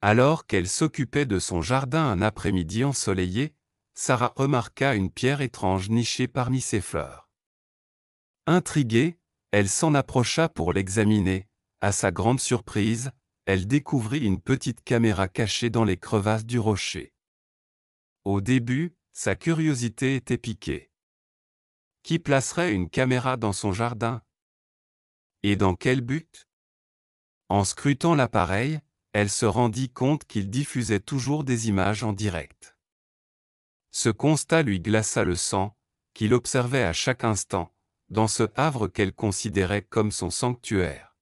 Alors qu'elle s'occupait de son jardin un après-midi ensoleillé, Sarah remarqua une pierre étrange nichée parmi ses fleurs. Intriguée, elle s'en approcha pour l'examiner. À sa grande surprise, elle découvrit une petite caméra cachée dans les crevasses du rocher. Au début, sa curiosité était piquée. Qui placerait une caméra dans son jardin? Et dans quel but? En scrutant l'appareil, elle se rendit compte qu'il diffusait toujours des images en direct. Ce constat lui glaça le sang, qu'il observait à chaque instant, dans ce havre qu'elle considérait comme son sanctuaire.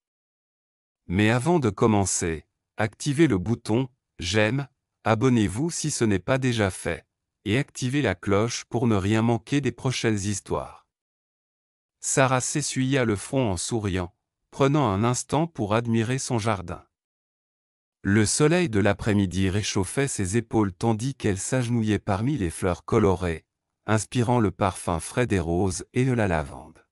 Mais avant de commencer, activez le bouton « J'aime », abonnez-vous si ce n'est pas déjà fait, et activez la cloche pour ne rien manquer des prochaines histoires. Sarah s'essuya le front en souriant, prenant un instant pour admirer son jardin. Le soleil de l'après-midi réchauffait ses épaules tandis qu'elle s'agenouillait parmi les fleurs colorées, inspirant le parfum frais des roses et de la lavande.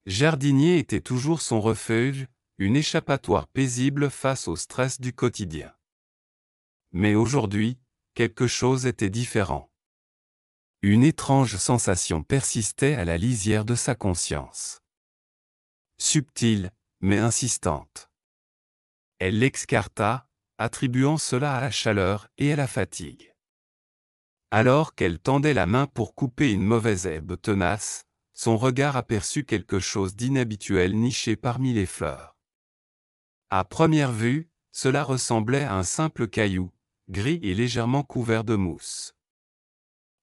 Jardinier était toujours son refuge, une échappatoire paisible face au stress du quotidien. Mais aujourd'hui, quelque chose était différent. Une étrange sensation persistait à la lisière de sa conscience. Subtile, mais insistante. Elle l'excarta, attribuant cela à la chaleur et à la fatigue. Alors qu'elle tendait la main pour couper une mauvaise herbe tenace, son regard aperçut quelque chose d'inhabituel niché parmi les fleurs. À première vue, cela ressemblait à un simple caillou, gris et légèrement couvert de mousse.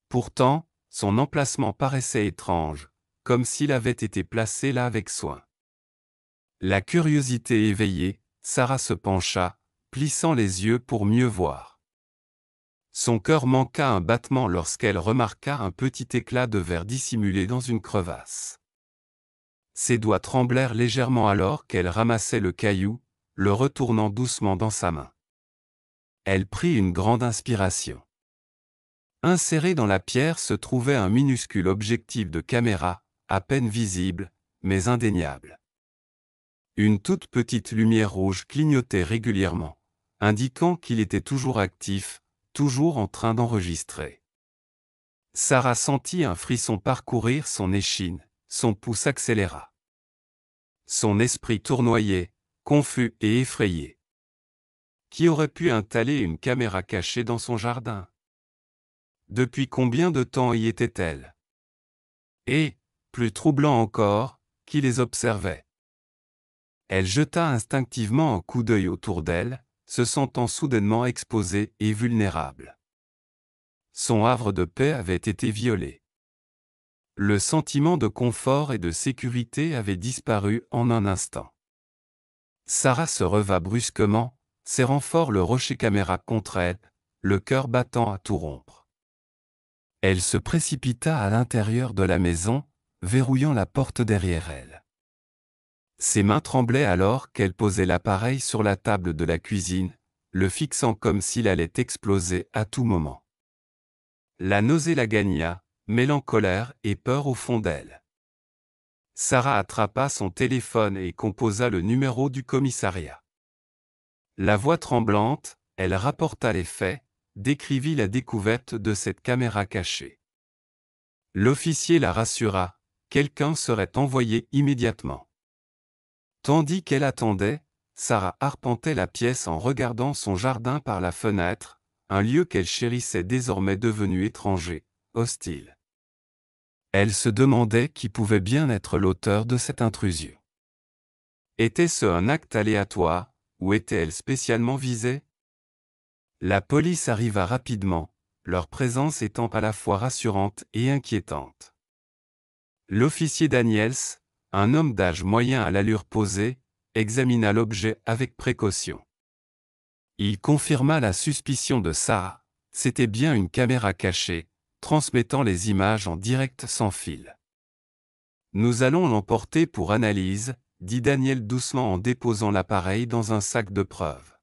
Pourtant, son emplacement paraissait étrange, comme s'il avait été placé là avec soin. La curiosité éveillée, Sarah se pencha, plissant les yeux pour mieux voir. Son cœur manqua un battement lorsqu'elle remarqua un petit éclat de verre dissimulé dans une crevasse. Ses doigts tremblèrent légèrement alors qu'elle ramassait le caillou, le retournant doucement dans sa main. Elle prit une grande inspiration. Inséré dans la pierre se trouvait un minuscule objectif de caméra, à peine visible, mais indéniable. Une toute petite lumière rouge clignotait régulièrement, indiquant qu'il était toujours actif, toujours en train d'enregistrer. Sarah sentit un frisson parcourir son échine, son pouls s'accéléra. Son esprit tournoyait, confus et effrayé. Qui aurait pu installer une caméra cachée dans son jardin? Depuis combien de temps y était-elle? Et, plus troublant encore, qui les observait? Elle jeta instinctivement un coup d'œil autour d'elle, se sentant soudainement exposée et vulnérable. Son havre de paix avait été violé. Le sentiment de confort et de sécurité avait disparu en un instant. Sarah se releva brusquement, serrant fort le rocher caméra contre elle, le cœur battant à tout rompre. Elle se précipita à l'intérieur de la maison, verrouillant la porte derrière elle. Ses mains tremblaient alors qu'elle posait l'appareil sur la table de la cuisine, le fixant comme s'il allait exploser à tout moment. La nausée la gagna, mêlant colère et peur au fond d'elle. Sarah attrapa son téléphone et composa le numéro du commissariat. La voix tremblante, elle rapporta les faits, décrivit la découverte de cette caméra cachée. L'officier la rassura, quelqu'un serait envoyé immédiatement. Tandis qu'elle attendait, Sarah arpentait la pièce en regardant son jardin par la fenêtre, un lieu qu'elle chérissait désormais devenu étranger, hostile. Elle se demandait qui pouvait bien être l'auteur de cette intrusion. Était-ce un acte aléatoire, ou était-elle spécialement visée? La police arriva rapidement, leur présence étant à la fois rassurante et inquiétante. L'officier Daniels, un homme d'âge moyen à l'allure posée, examina l'objet avec précaution. Il confirma la suspicion de Sarah, c'était bien une caméra cachée, transmettant les images en direct sans fil. Nous allons l'emporter pour analyse, dit Daniel doucement en déposant l'appareil dans un sac de preuves.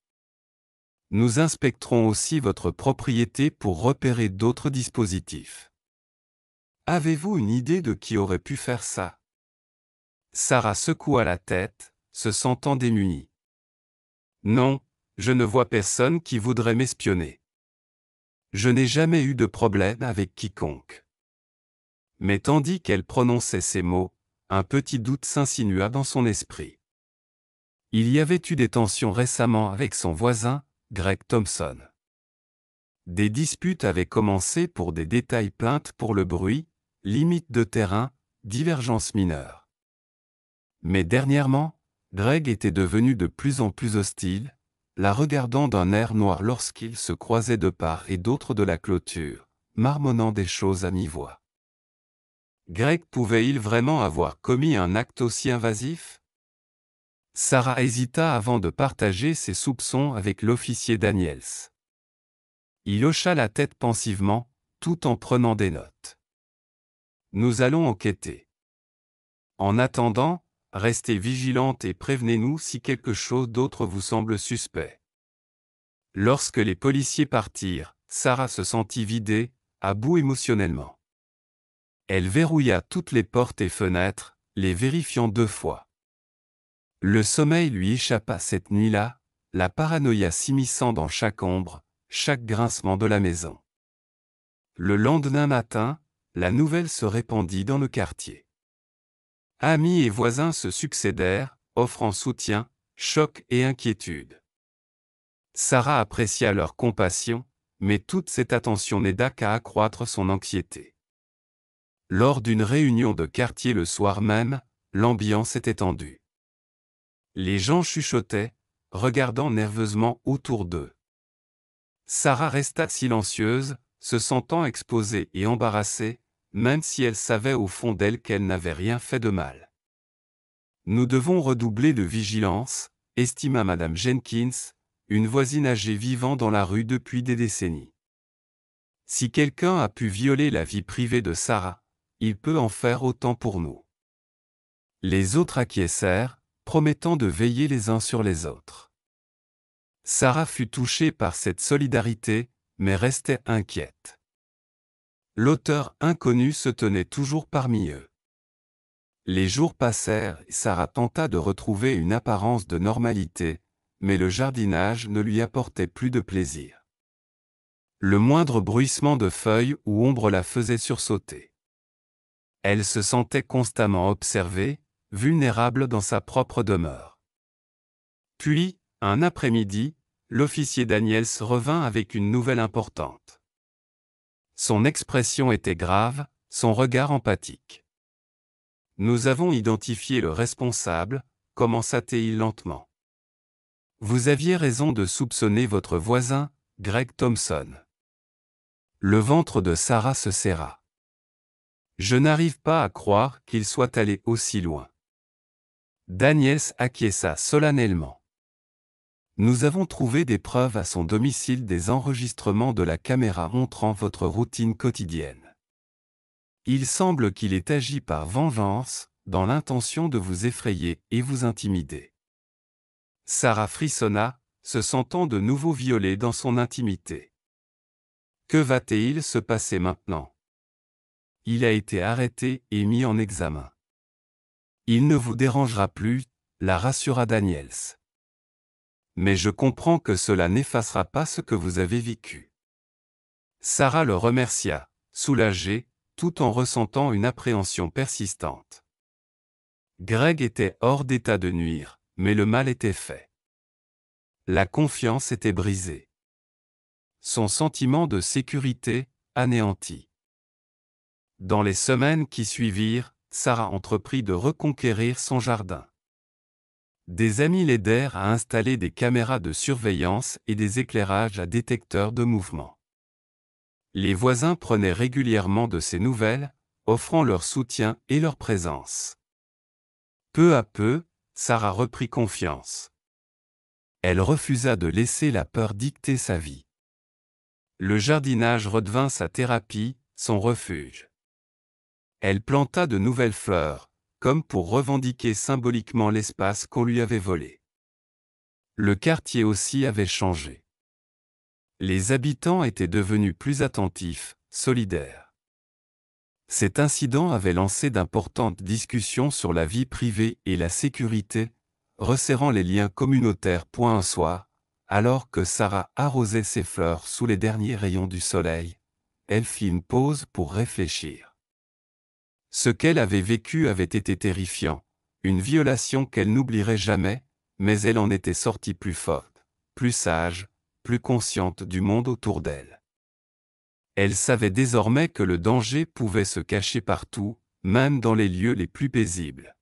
Nous inspecterons aussi votre propriété pour repérer d'autres dispositifs. Avez-vous une idée de qui aurait pu faire ça? Sarah secoua la tête, se sentant démunie. Non, je ne vois personne qui voudrait m'espionner. Je n'ai jamais eu de problème avec quiconque. Mais tandis qu'elle prononçait ces mots, un petit doute s'insinua dans son esprit. Il y avait eu des tensions récemment avec son voisin, Greg Thompson. Des disputes avaient commencé pour des détails, plaintes pour le bruit, limites de terrain, divergences mineures. Mais dernièrement, Greg était devenu de plus en plus hostile, la regardant d'un air noir lorsqu'il se croisait de part et d'autre de la clôture, marmonnant des choses à mi-voix. Greg pouvait-il vraiment avoir commis un acte aussi invasif? Sarah hésita avant de partager ses soupçons avec l'officier Daniels. Il hocha la tête pensivement, tout en prenant des notes. Nous allons enquêter. En attendant, restez vigilante et prévenez-nous si quelque chose d'autre vous semble suspect. Lorsque les policiers partirent, Sarah se sentit vidée, à bout émotionnellement. Elle verrouilla toutes les portes et fenêtres, les vérifiant 2 fois. Le sommeil lui échappa cette nuit-là, la paranoïa s'immisçant dans chaque ombre, chaque grincement de la maison. Le lendemain matin, la nouvelle se répandit dans le quartier. Amis et voisins se succédèrent, offrant soutien, choc et inquiétude. Sarah apprécia leur compassion, mais toute cette attention n'aida qu'à accroître son anxiété. Lors d'une réunion de quartier le soir même, l'ambiance était tendue. Les gens chuchotaient, regardant nerveusement autour d'eux. Sarah resta silencieuse, se sentant exposée et embarrassée, même si elle savait au fond d'elle qu'elle n'avait rien fait de mal. Nous devons redoubler de vigilance, estima Madame Jenkins, une voisine âgée vivant dans la rue depuis des décennies. Si quelqu'un a pu violer la vie privée de Sarah, il peut en faire autant pour nous. Les autres acquiescèrent, promettant de veiller les uns sur les autres. Sarah fut touchée par cette solidarité, mais restait inquiète. L'auteur inconnu se tenait toujours parmi eux. Les jours passèrent et Sarah tenta de retrouver une apparence de normalité, mais le jardinage ne lui apportait plus de plaisir. Le moindre bruissement de feuilles ou ombre la faisait sursauter. Elle se sentait constamment observée, vulnérable dans sa propre demeure. Puis, un après-midi, l'officier Daniels revint avec une nouvelle importante. Son expression était grave, son regard emphatique. « Nous avons identifié le responsable », commença-t-il lentement. « Vous aviez raison de soupçonner votre voisin, Greg Thompson. » Le ventre de Sarah se serra. « Je n'arrive pas à croire qu'il soit allé aussi loin. » Daniels acquiesça solennellement. « Nous avons trouvé des preuves à son domicile, des enregistrements de la caméra montrant votre routine quotidienne. Il semble qu'il ait agi par vengeance, dans l'intention de vous effrayer et vous intimider. » Sarah frissonna, se sentant de nouveau violée dans son intimité. Que va-t-il se passer maintenant? Il a été arrêté et mis en examen. Il ne vous dérangera plus, la rassura Daniels. Mais je comprends que cela n'effacera pas ce que vous avez vécu. Sarah le remercia, soulagée, tout en ressentant une appréhension persistante. Greg était hors d'état de nuire, mais le mal était fait. La confiance était brisée. Son sentiment de sécurité, anéanti. Dans les semaines qui suivirent, Sarah entreprit de reconquérir son jardin. Des amis l'aidèrent à installer des caméras de surveillance et des éclairages à détecteur de mouvement. Les voisins prenaient régulièrement de ses nouvelles, offrant leur soutien et leur présence. Peu à peu, Sarah reprit confiance. Elle refusa de laisser la peur dicter sa vie. Le jardinage redevint sa thérapie, son refuge. Elle planta de nouvelles fleurs, comme pour revendiquer symboliquement l'espace qu'on lui avait volé. Le quartier aussi avait changé. Les habitants étaient devenus plus attentifs, solidaires. Cet incident avait lancé d'importantes discussions sur la vie privée et la sécurité, resserrant les liens communautaires. Un soir, alors que Sarah arrosait ses fleurs sous les derniers rayons du soleil, elle fit une pause pour réfléchir. Ce qu'elle avait vécu avait été terrifiant, une violation qu'elle n'oublierait jamais, mais elle en était sortie plus forte, plus sage, plus consciente du monde autour d'elle. Elle savait désormais que le danger pouvait se cacher partout, même dans les lieux les plus paisibles.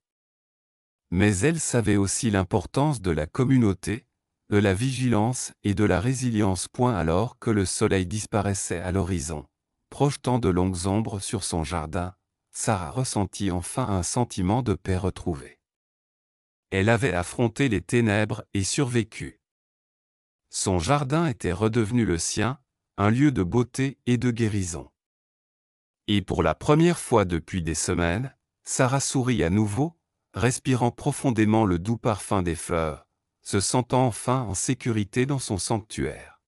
Mais elle savait aussi l'importance de la communauté, de la vigilance et de la résilience. Alors que le soleil disparaissait à l'horizon, projetant de longues ombres sur son jardin, Sarah ressentit enfin un sentiment de paix retrouvé. Elle avait affronté les ténèbres et survécu. Son jardin était redevenu le sien, un lieu de beauté et de guérison. Et pour la première fois depuis des semaines, Sarah sourit à nouveau, respirant profondément le doux parfum des fleurs, se sentant enfin en sécurité dans son sanctuaire.